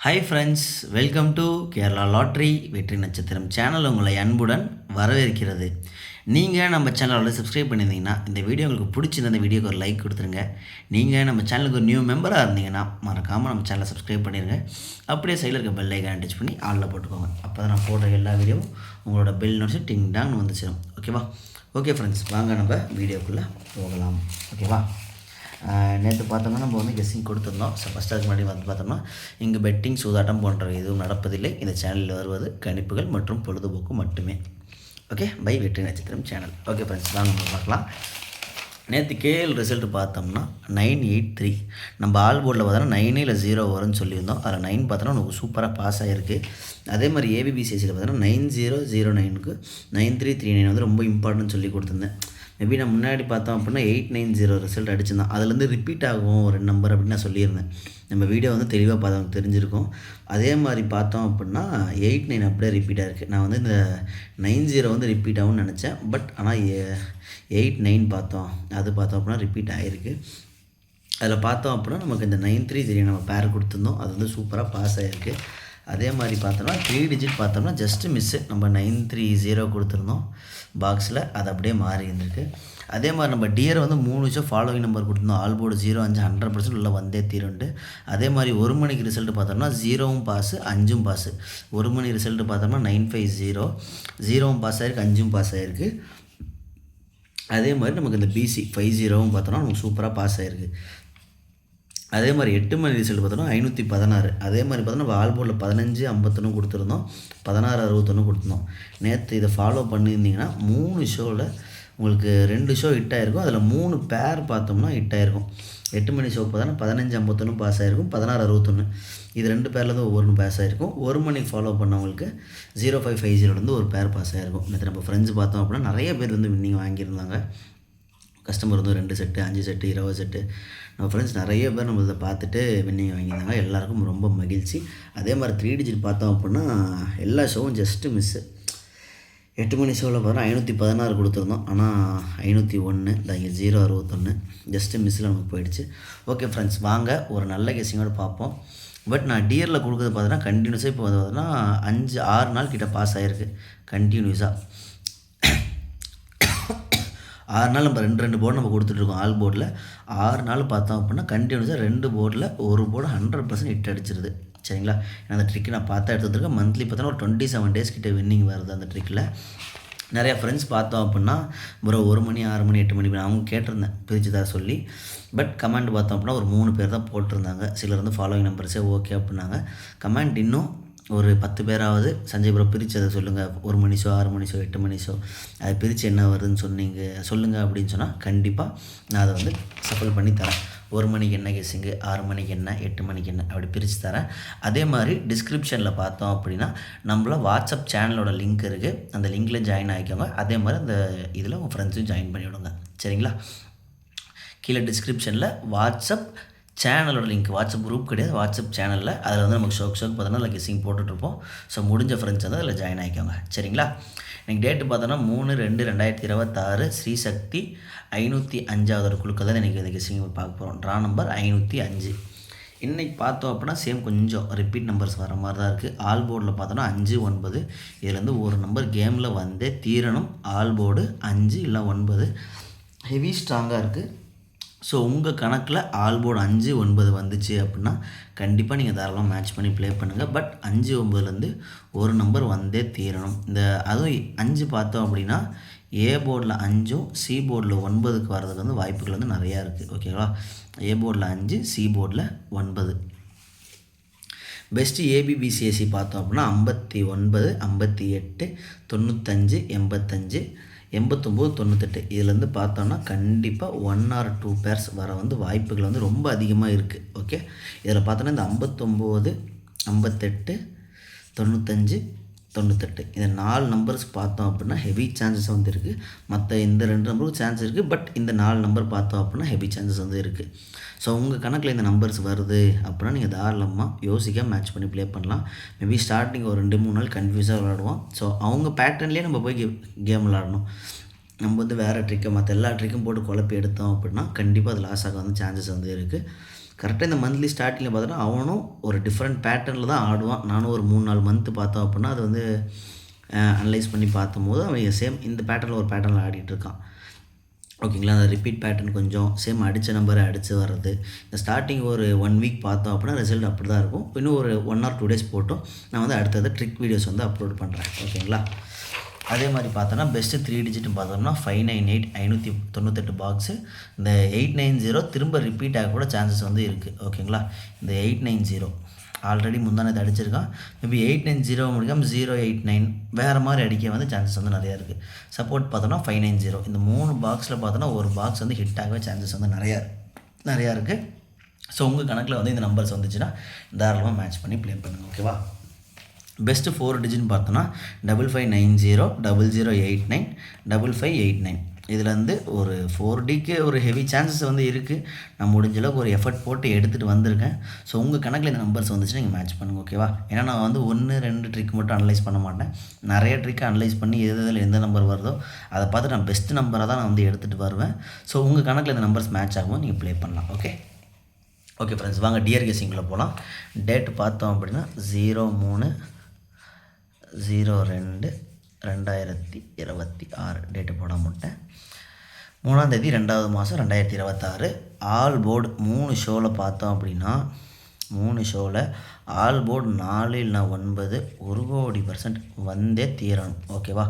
Hi friends, welcome to Kerala lottery வெற்றி நட்சத்திரம் channel உங்களை அன்புடன் வரவேற்கிறது. நீங்கள் நம்ம சேனலோட சப்ஸ்கிரைப் பண்ணியிருந்தீங்கன்னா இந்த வீடியோ உங்களுக்கு பிடிச்சிருந்த இந்த வீடியோக்கு ஒரு லைக் கொடுத்துருங்க. நீங்கள் நம்ம சேனலுக்கு ஒரு நியூ மெம்பராக இருந்தீங்கன்னா மறக்காமல் நம்ம சேனலை சப்ஸ்கிரைப் பண்ணிடுங்க. அப்படியே சைடில் இருக்க பெல் ஐக்கான் டச் பண்ணி ஆளில் போட்டுக்கோங்க. அப்போ தான் நான் போடுற எல்லா வீடியோவும் உங்களோட பெல் நோட்டிஸ் டிங் டாங்னு வந்துச்சிடும். ஓகேவா? ஓகே ஃப்ரெண்ட்ஸ், வாங்க நம்ம வீடியோக்குள்ளே போகலாம். ஓகேவா? நேற்று பார்த்தோம்னா நம்ம வந்து கெஸ்ஸிங் கொடுத்துருந்தோம். ஸோ ஃபஸ்ட் அதுக்கு முன்னாடி வந்து பார்த்தோம்னா இங்கு பெட்டிங் சூதாட்டம் போன்ற எதுவும் நடப்பதில்லை. இந்த சேனலில் வருவது கணிப்புகள் மற்றும் பொழுதுபோக்கு மட்டுமே. ஓகே, பை வெற்றி நட்சத்திரம் சேனல். ஓகே ஃப்ரெண்ட்ஸ், வாங்க நம்ம பார்க்கலாம். நேற்று கேஎல் ரிசல்ட் பார்த்தோம்னா 983. நம்ம ஆல் போர்டில் பார்த்தோன்னா 9 இல்லை 0 வரும்னு சொல்லியிருந்தோம். அதில் 9 பார்த்தோன்னா நமக்கு சூப்பராக பாஸ் ஆகிருக்கு. அதே மாதிரி ஏபிபிசிஎஸ்சியில் பார்த்தோன்னா 9009க்கு 9339 வந்து ரொம்ப இம்பார்ட்டன்ட் சொல்லி கொடுத்துருந்தேன். மேபி நான் முன்னாடி பார்த்தோம் அப்படின்னா 890 ரிசல்ட் அடிச்சிருந்தேன். அதுலேருந்து ரிப்பீட் ஆகும் ஒரு நம்பர் அப்படின்னு நான் சொல்லியிருந்தேன். நம்ம வீடியோ வந்து தெளிவாக பார்த்தவங்க தெரிஞ்சிருக்கும். அதே மாதிரி பார்த்தோம் அப்படின்னா 89 அப்படியே ரிப்பீட் ஆகிருக்கு. நான் வந்து இந்த 90 வந்து ரிப்பீட் ஆகும்னு நினச்சேன். பட் ஆனால் 89 பார்த்தோம், அது பார்த்தோம் அப்படின்னா ரிப்பீட் ஆகிருக்கு. அதில் பார்த்தோம் அப்படின்னா நமக்கு இந்த 933 நம்ம பேர் கொடுத்துருந்தோம். அது வந்து சூப்பராக பாஸ் ஆகிருக்கு. அதே மாதிரி பார்த்தோம்னா 3 டிஜிட் பார்த்தோம்னா ஜஸ்ட்டு மிஸ்ஸு. நம்ம 930 கொடுத்துருந்தோம் பாக்ஸில், அது அப்படியே மாறி இருந்திருக்கு. அதே மாதிரி நம்ம டியர் வந்து 3 விஷயம் ஃபாலோவிங் நம்பர் கொடுத்துருந்தோம். ஆல் போர்டு 05 100% உள்ள வந்தே தீருண்டு. அதே மாதிரி 1 மணிக்கு ரிசல்ட்டு பார்த்தோம்னா 0வும் பாஸு 5ம் பாஸு. 1 மணி ரிசல்ட்டு பார்த்தோம்னா 950 0வும் பாஸ் ஆகிருக்கு 5ம் பாஸ் ஆகிருக்கு. அதே மாதிரி நமக்கு இந்த பிசி 50வும் பார்த்தோம்னா நமக்கு சூப்பராக பாஸ் ஆகிருக்கு. அதே மாதிரி 8 மணி ரிசல்ட் பார்த்தோன்னா 516. அதே மாதிரி பார்த்தோன்னா நம்ம ஆல் போர்டில் 15 51 கொடுத்துருந்தோம், 16 61 கொடுத்துருந்தோம். நேற்று இதை ஃபாலோ பண்ணியிருந்தீங்கன்னா 3 ஷோவில் உங்களுக்கு 2 ஷோ ஹிட் ஆகிருக்கும். அதில் 3 பேர் பார்த்தோம்னா ஹிட் ஆகிருக்கும். 8 மணி ஷோ பார்த்தோன்னா 15 51 பாஸ் ஆகிருக்கும், 16 61 இது 2 பேர்லேருந்து ஒவ்வொரு பாஸ் ஆகிருக்கும். 1 மணிக்கு ஃபாலோ பண்ணவங்களுக்கு 0550 ஒரு பேர் பாஸ் ஆகிருக்கும். நேற்று நம்ம ஃப்ரெண்ட்ஸ் பார்த்தோம் அப்படின்னா நிறைய பேர் வந்து வின்னிங் வாங்கியிருந்தாங்க. கஸ்டமர் வந்து 2 செட்டு 5 செட்டு 20 செட்டு நம்ம ஃப்ரெண்ட்ஸ் நிறைய பேர் நம்ம இதை பார்த்துட்டு வின்னிங் வாங்கியிருந்தாங்க. எல்லாேருக்கும் ரொம்ப மகிழ்ச்சி. அதே மாதிரி 3 டிஜிட் பார்த்தோம் அப்படின்னா எல்லா ஷோவும் ஜஸ்ட்டு மிஸ்ஸு. 8 மணி ஷோவில் பார்த்தோன்னா 516 கொடுத்துருந்தோம். ஆனால் 501 இந்த இங்கே 061 ஜஸ்ட்டு மிஸ்ஸில் நமக்கு போயிடுச்சு. ஓகே ஃப்ரெண்ட்ஸ், வாங்க ஒரு நல்ல கெஸ்ஸிங்கோடு பார்ப்போம். பட் நான் டியரில் கொடுக்குறது பார்த்தோன்னா கண்டினியூஸாக இப்போ வந்து பார்த்தோன்னா 5-6 நாள் கிட்ட பாஸ் ஆகிருக்கு கண்டினியூஸாக. 6 நாள் நம்ம 2 போர்டு நம்ம கொடுத்துட்ருக்கோம். ஆல் போர்டில் 6 நாள் பார்த்தோம் அப்படின்னா கண்டினியூஸாக 2 போர்டில் ஒரு போர்டு 100% ஹிட் அடிச்சிருது. சரிங்களா? அந்த ட்ரிக்கு நான் பார்த்தா எடுத்து வந்துருக்கேன். மந்த்லி பார்த்தோன்னா ஒரு 27 டேஸ் கிட்ட வின்னிங் வருது அந்த ட்ரிக்கில். நிறையா ஃப்ரெண்ட்ஸ் பார்த்தோம் அப்படின்னா ப்ரோ 1 மணி 6 மணி 8 மணி அவங்க கேட்டிருந்தேன் பிரித்து தான் சொல்லி. பட் கமெண்ட் பார்த்தோம் அப்படின்னா ஒரு 3 பேர் தான் போட்டிருந்தாங்க. சிலர் வந்து ஃபாலோவிங் நம்பர்ஸே ஓகே அப்படின்னாங்க. கமெண்ட் இன்னும் ஒரு 10 பேராவது சஞ்சய் ப்ரோ பிரித்து அதை சொல்லுங்கள். 1 மணி ஷோ 6 மணி ஷோ 8 மணி ஷோ அதை பிரித்து என்ன வருதுன்னு சொல்லுங்கள் அப்படின்னு சொன்னால் கண்டிப்பாக நான் அதை வந்து சஃபல் பண்ணி தரேன். 1 மணிக்கு என்ன கெஸ்ஸிங்கு, 6 மணிக்கு என்ன, 8 மணிக்கு என்ன அப்படி பிரித்து தரேன். அதே மாதிரி டிஸ்கிரிப்ஷனில் பார்த்தோம் அப்படின்னா நம்மள வாட்ஸ்அப் சேனலோட லிங்க் இருக்குது. அந்த லிங்க்கில் ஜாயின் ஆகிக்கோங்க. அதே மாதிரி அந்த இதில் உங்கள் ஃப்ரெண்ட்ஸையும் ஜாயின் பண்ணி விடுங்க. சரிங்களா? கீழே டிஸ்கிரிப்ஷனில் வாட்ஸ்அப் சேனலோட லிங்க், வாட்ஸ்அப் குரூப் கிடையாது, வாட்ஸ்அப் சேனலில் அதில் வந்து நமக்கு ஷோக் பார்த்தோன்னா அதில் கெஸ்ஸிங் போட்டுட்ருப்போம். ஸோ முடிஞ்ச ஃப்ரெண்ட்ஸ் வந்து அதில் ஜாயின் ஆகிக்கோங்க. சரிங்களா? இன்றைக்கி டேட்டு பார்த்தோன்னா 3/2/2026 ஸ்ரீசக்தி 505வது குழுக்கள் தான் இன்றைக்கி இந்த கெஸ்ஸிங் பார்க்க போகிறோம். Draw number 505. இன்றைக்கி பார்த்தோம் அப்படின்னா சேம் கொஞ்சம் ரிப்பீட் நம்பர்ஸ் வர மாதிரி தான் இருக்குது. ஆல் போர்டில் பார்த்தோன்னா 5 9 இதுலேருந்து ஒரு நம்பர் கேமில் வந்தே தீரணும். ஆல் போர்டு 5 இல்லை 9 ஹெவி ஸ்ட்ராங்காக இருக்குது. ஸோ உங்கள் கணக்கில் ஆல் போர்டு 5 9 வந்துச்சு அப்படின்னா கண்டிப்பாக நீங்கள் தாராளமாக மேட்ச் பண்ணி ப்ளே பண்ணுங்கள். பட் 5 9லேருந்து ஒரு நம்பர் வந்தே தீரணும். இந்த அதுவும் 5 பார்த்தோம் அப்படின்னா ஏ போர்டில் 5ம் சி போர்டில் 9க்கு வர்றதுக்கு வந்து வாய்ப்புகள் வந்து நிறையா இருக்குது. ஓகேவா? ஏ போர்டில் 5 சி போர்டில் 9. பெஸ்ட்டு ஏபிபிசிஎஸ்சி பார்த்தோம் அப்படின்னா 59 58 95 85 89 98 இதுலேருந்து பார்த்தோன்னா கண்டிப்பாக 1 or 2 பேர்ஸ் வர வந்து வாய்ப்புகள் வந்து ரொம்ப அதிகமாக இருக்குது. ஓகே, இதில் பார்த்தோன்னா இந்த 59 58 95 98 இந்த 4 நம்பர்ஸ் பார்த்தோம் அப்படின்னா ஹெவி சான்சஸ் வந்து இருக்குது. மற்ற இந்த 2 நம்பருக்கு சான்ஸ் இருக்குது. பட் இந்த 4 நம்பர் பார்த்தோம் அப்படின்னா ஹெவி சான்சஸ் வந்து இருக்குது. ஸோ உங்கள் கணக்கில் இந்த நம்பர்ஸ் வருது அப்படின்னா நீங்கள் தாராளமாக யோசிக்க மேட்ச் பண்ணி ப்ளே பண்ணலாம். மேபி ஸ்டார்டிங் ஒரு 2-3 நாள் கன்ஃபியூஸாக விளாடுவோம். ஸோ அவங்க பேட்டர்ன்லேயே நம்ம போய் கேம் விளாடணும். நம்ம வந்து வேறு ட்ரிக்கை மற்ற எல்லா ட்ரிக்கும் போட்டு குழப்பி எடுத்தோம் அப்படின்னா கண்டிப்பாக அது லாஸ் ஆக வந்து சான்சஸ் வந்து இருக்குது. கரெக்டாக இந்த மந்த்லி ஸ்டார்டிங்கில் பார்த்தோன்னா அவனும் ஒரு டிஃப்ரெண்ட் பேட்டர்னில் தான் ஆடுவான். நானும் ஒரு 3-4 மந்த்து பார்த்தோம் அப்படின்னா அது வந்து அனலைஸ் பண்ணி பார்த்தம்போது அவன் சேம் இந்த பேட்டர்னில் ஒரு பேட்டர்னில் ஆடிட்டுருக்கான். ஓகேங்களா, அந்த ரிப்பீட் பேட்டர்ன் கொஞ்சம் சேம் அடித்த நம்பரை அடித்து வர்றது. இந்த ஸ்டார்டிங் ஒரு 1 வீக் பார்த்தோம் அப்படின்னா ரிசல்ட் அப்படி தான் இருக்கும். இன்னும் ஒரு 1 or 2 days போட்டோம் நான் வந்து அடுத்தது ட்ரிக் வீடியோஸ் வந்து அப்லோட் பண்ணுறேன். ஓகேங்களா, அதே மாதிரி பார்த்தோன்னா பெஸ்ட்டு 3 டிஜிட்னு பார்த்தோம்னா 598 598 பாக்ஸு. இந்த 890 திரும்ப ரிப்பீட் ஆக கூட சான்சஸ் வந்து இருக்குது. ஓகேங்களா, இந்த 890 ஆல்ரெடி முந்தானது அடிச்சிருக்கான். மேபி 890 முடிக்காமல் 089 வேறு மாதிரி அடிக்க வந்து சான்சஸ் வந்து நிறையா இருக்குது. சப்போர்ட் பார்த்தோன்னா 590. இந்த 3 பாக்ஸில் பார்த்தோன்னா ஒரு பாக்ஸ் வந்து ஹிட் ஆகவே சான்சஸ் வந்து நிறையா இருக்குது. ஸோ உங்கள் கணக்கில் வந்து இந்த நம்பர்ஸ் வந்துச்சுன்னா தாராளமாக மேட்ச் பண்ணி ப்ளே பண்ணுங்கள். ஓகேவா, பெஸ்ட்டு 4 டிஜிட்னு பார்த்தோன்னா 5590 0089 5589. இதில் வந்து ஒரு 4Dக்கு ஒரு ஹெவி சான்சஸ் வந்து இருக்குது. நான் முடிஞ்ச அளவுக்கு ஒரு எஃபர்ட் போட்டு எடுத்துகிட்டு வந்திருக்கேன். ஸோ உங்கள் கணக்கில் இந்த நம்பர்ஸ் வந்துச்சுன்னா நீங்கள் மேட்ச் பண்ணுங்கள். ஓகேவா, ஏன்னா நான் வந்து 1-2 ட்ரிக் மட்டும் அனலைஸ் பண்ண மாட்டேன். நிறைய ட்ரிக் அனலைஸ் பண்ணி இதில் எந்த நம்பர் வருதோ அதை பார்த்து நான் பெஸ்ட் நம்பரை தான் நான் வந்து எடுத்துகிட்டு வருவேன். ஸோ உங்கள் கணக்கில் இந்த நம்பர்ஸ் மேட்ச் ஆகும்போது நீங்கள் ப்ளே பண்ணலாம். ஓகே ஃப்ரெண்ட்ஸ், வாங்க டியர் கெஸ்ஸிங்கில் போகலாம். டேட் பார்த்தோம் அப்படின்னா 03/02/2026 டேட்டு போட மாட்டேன். 3ஆம் தேதி 2வது மாதம் 2026. ஆல் போர்டு 3 ஷோவில் பார்த்தோம் அப்படின்னா 3 ஷோவில் ஆல் போர்டு 4 இல்லைனா 9 1,00,00,000% வந்தே தீரணும். ஓகேவா,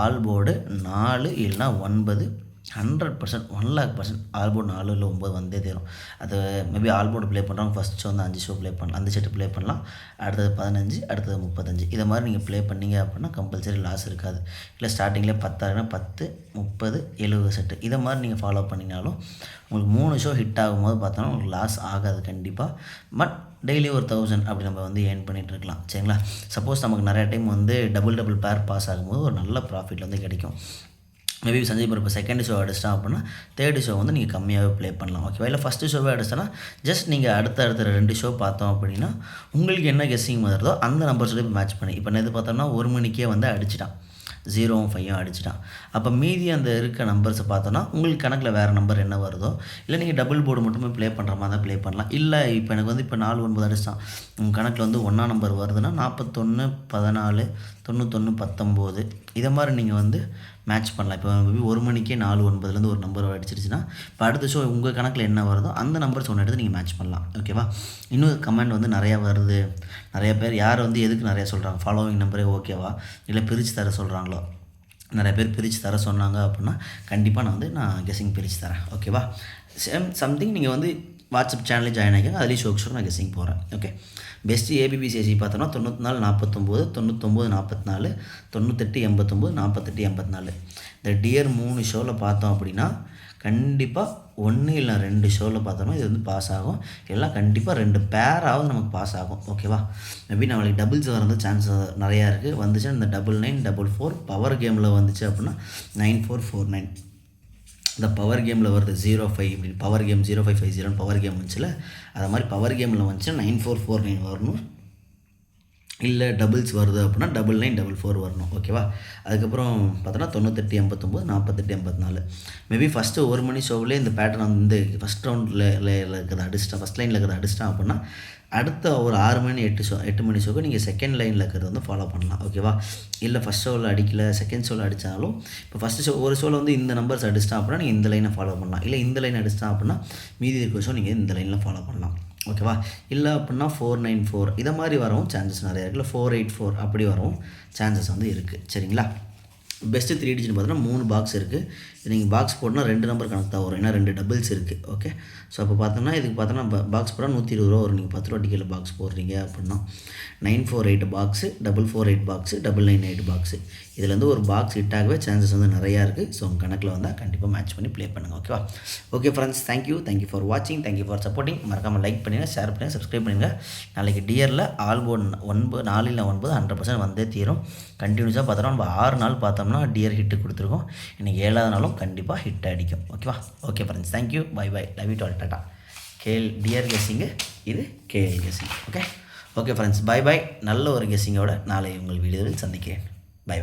ஆல் போர்டு 4 இல்லைனா 9 100% 1,00,000% ஆல் போர்டு 4 இல்லை 9 வந்தே தீரும். அது மேபி ஆல் போர்டு ப்ளே பண்ணுறவங்க ஃபஸ்ட் ஷோ வந்து 5 ஷோ ப்ளே பண்ணலாம், அந்த செட்டு ப்ளே பண்ணலாம். அடுத்தது 15, அடுத்தது 35. இதை மாதிரி நீங்கள் ப்ளே பண்ணிங்க அப்படின்னா கம்பல்சரி லாஸ் இருக்காது. இல்லை ஸ்டார்டிங்கில் 10 10 30 70 செட்டு இதை மாதிரி நீங்கள் ஃபாலோ பண்ணினாலும் உங்களுக்கு 3 ஷோ ஹிட் ஆகும்போது பார்த்தோன்னா உங்களுக்கு லாஸ் ஆகாது கண்டிப்பாக. பட் டெய்லி ஒரு 1000 அப்படி நம்ம வந்து ஏர்ன் பண்ணிகிட்டு இருக்கலாம். சரிங்களா, சப்போஸ் நமக்கு நிறையா டைம் வந்து டபுள் பேர் பாஸ் ஆகும்போது ஒரு நல்ல ப்ராஃபிட் வந்து கிடைக்கும். மேபி சஞ்சய் இப்போ செகண்ட் ஷோ அடிச்சிட்டான் அப்படின்னா தேர்டு ஷோ வந்து நீங்கள் கம்மியாகவே ப்ளே பண்ணலாம். ஓகேவா, இல்லை ஃபஸ்ட்டு ஷோவே அடிச்சிட்டனா ஜஸ்ட் நீங்கள் அடுத்த 2 ஷோ பார்த்தோம் அப்படின்னா உங்களுக்கு என்ன கெஸ்ஸிங் வருதோ அந்த நம்பர் சொல்லி மேட்ச் பண்ணி இப்போ நேற்று பார்த்தோம்னா 1 மணிக்கே வந்து அடிச்சிட்டான் 0 5 அடிச்சிட்டான். அப்போ மீதி அந்த இருக்க நம்பர்ஸை பார்த்தோன்னா உங்களுக்கு கணக்கில் வேறு நம்பர் என்ன வருதோ இல்லை நீங்கள் டபுள் போர்டு மட்டுமே ப்ளே பண்ணுற மாதிரி தான் ப்ளே பண்ணலாம். இல்லை இப்போ எனக்கு வந்து இப்போ 4 9 அடிச்சிட்டான் உங்கள் கணக்கில் வந்து 1ஆம் நம்பர் வருதுன்னா 41 14 91 19 இதை மாதிரி நீங்கள் வந்து மேட்ச் பண்ணலாம். இப்போ மேபி 1 மணிக்கே 4 9 ஒரு நம்பர் அடிச்சிருச்சுன்னா இப்போ அடுத்த ஷோ உங்கள் கணக்கில் என்ன வருதோ அந்த நம்பர்ஸ் ஒன்று எடுத்து நீங்கள் மேட்ச் பண்ணலாம். ஓகேவா, இன்னும் கமெண்ட் வந்து நிறையா வருது. நிறைய பேர் யார் வந்து எதுக்கு நிறையா சொல்கிறாங்க ஃபாலோவிங் நம்பரே ஓகேவா இல்லை பிரித்து தர சொல்கிறாங்களோ, நிறைய பேர் பிரித்து தர சொன்னாங்க அப்படின்னா கண்டிப்பாக நான் கெஸ்ஸிங் பிரித்து தரேன். ஓகேவா, சம்திங் நீங்கள் வந்து வாட்ஸ்அப் சேனலில் ஜாயின் ஆகிங்க, அதுலேயும் ஷோக்கு நான் கெஸ்ஸிங் போகிறேன். ஓகே, பெஸ்ட்டு ஏபிபிசிஎஸ்சி பார்த்தோன்னா 94 49 99 44 98 89 48 84. இந்த டியர் 3 ஷோவில் பார்த்தோம் அப்படின்னா கண்டிப்பாக 1 இல்லை 2 ஷோவில் பார்த்தோம்னா இது வந்து பாஸ் ஆகும். எல்லாம் கண்டிப்பாக 2 பேராவது நமக்கு பாஸ் ஆகும். ஓகேவா, மேபி நம்மளுக்கு டபுள்ஸ் வரது சான்ஸ் நிறையா இருக்குது. வந்துச்சுன்னா இந்த 9944 பவர் கேமில் வந்துச்சு அப்படின்னா 9449 இந்த பவர் கேமில் வருது 05 இப்படி பவர் கேம் 0550 பவர் கேம் வந்துச்சுல அது மாதிரி பவர் கேமில் வந்துச்சுன்னா 9449 வரணும். இல்லை டபுள்ஸ் வருது அப்படின்னா 9944 வரணும். ஓகேவா, அதுக்கப்புறம் பார்த்தோன்னா 98 89 48 84. மேபி ஃபஸ்ட்டு 1 மணி ஷோவிலே இந்த பேட்டர்ன் வந்து ஃபஸ்ட் ரவுண்டில் இருக்கிறத அடிச்சிட்டான், ஃபஸ்ட் லைனில் இருக்கிறத அடிச்சிட்டான் அப்படின்னா அடுத்த ஒரு 6 மணி 8 மணி ஷோக்கு நீங்கள் செகண்ட் லைனில் இருக்கிறத வந்து ஃபாலோ பண்ணலாம். ஓகேவா, இல்லை ஃபஸ்ட் ஷோவில் அடிக்கல செகண்ட் ஷோவில் அடித்தாலும் இப்போ ஃபஸ்ட்டு ஷோ ஒரு ஷோவில் வந்து இந்த நம்பர்ஸ் அடிச்சிட்டான் அப்படின்னா நீங்கள் இந்த லைனை ஃபாலோ பண்ணலாம். இல்லை இந்த லைன் அடிச்சிட்டான் அப்படின்னா மீதி இருக்கிற ஷோ நீங்கள் இந்த லைனில் ஃபாலோ பண்ணலாம். ஓகேவா, இல்லை அப்படின்னா 494 இதை மாதிரி வரவும் சான்சஸ் நிறையா இருக்குது. இல்லை 484 அப்படி வரவும் சான்சஸ் வந்து இருக்குது. சரிங்களா, பெஸ்ட்டு 3 டிஜிட்னு பார்த்தோன்னா 3 பாக்ஸ் இருக்குது. நீங்கள் பாக்ஸ் போட்டோன்னா 2 நம்பர் கணக்கு தான் வரும், ஏன்னா 2 டபுள்ஸ் இருக்குது. ஓகே, ஸோ அப்போ பார்த்தோம்னா இதுக்கு பார்த்தோன்னா பாக்ஸ் போட்டால் 120 ரூபா வரும். நீங்கள் 10 ரூபா டிக்கெட்டில் பாக்ஸ் போடுறீங்க அப்படின்னா 948 பாக்ஸு 448 பாக்ஸு 998 பாக்ஸு இதுலேருந்து ஒரு பாக்ஸ் ஹிட் ஆகவே சான்சஸ் வந்து நிறையா இருக்குது. ஸோ உங்கள் கணக்கில் வந்தால் கண்டிப்பாக மேட்ச் பண்ணி ப்ளே பண்ணுங்கள். ஓகேவா, ஓகே ஃப்ரெண்ட்ஸ், தேங்க்யூ ஃபார் வாட்சிங், தேங்க்யூ ஃபார் சப்போர்ட்டிங். மறக்காமல் லைக் பண்ணுங்கள், ஷேர் பண்ணுங்கள், சப்ஸ்கிரைப் பண்ணுங்கள். நாளைக்கு டியரில் ஆல் போர்டு 4 இல்லை 9 100% வந்தே தீரும். கண்டினியூஸாக பார்த்தோம்னா நம்ம 6 நாள் பார்த்தோம்னா டியர் ஹிட்டு கொடுத்துருக்கோம். இன்றைக்கி 7வது நாளும் கண்டிப்பாக ஹிட் அடிக்கும். ஓகேவா, okay friends, thank you, bye love you all, டாட்டா. டியர் கெஸ்ஸிங்கு, இது KL guessing. Okay friends, bye நல்ல ஒரு கெஸ்ஸிங்கோட நாளை உங்கள் வீடியோவில் சந்திக்கிறேன். பை.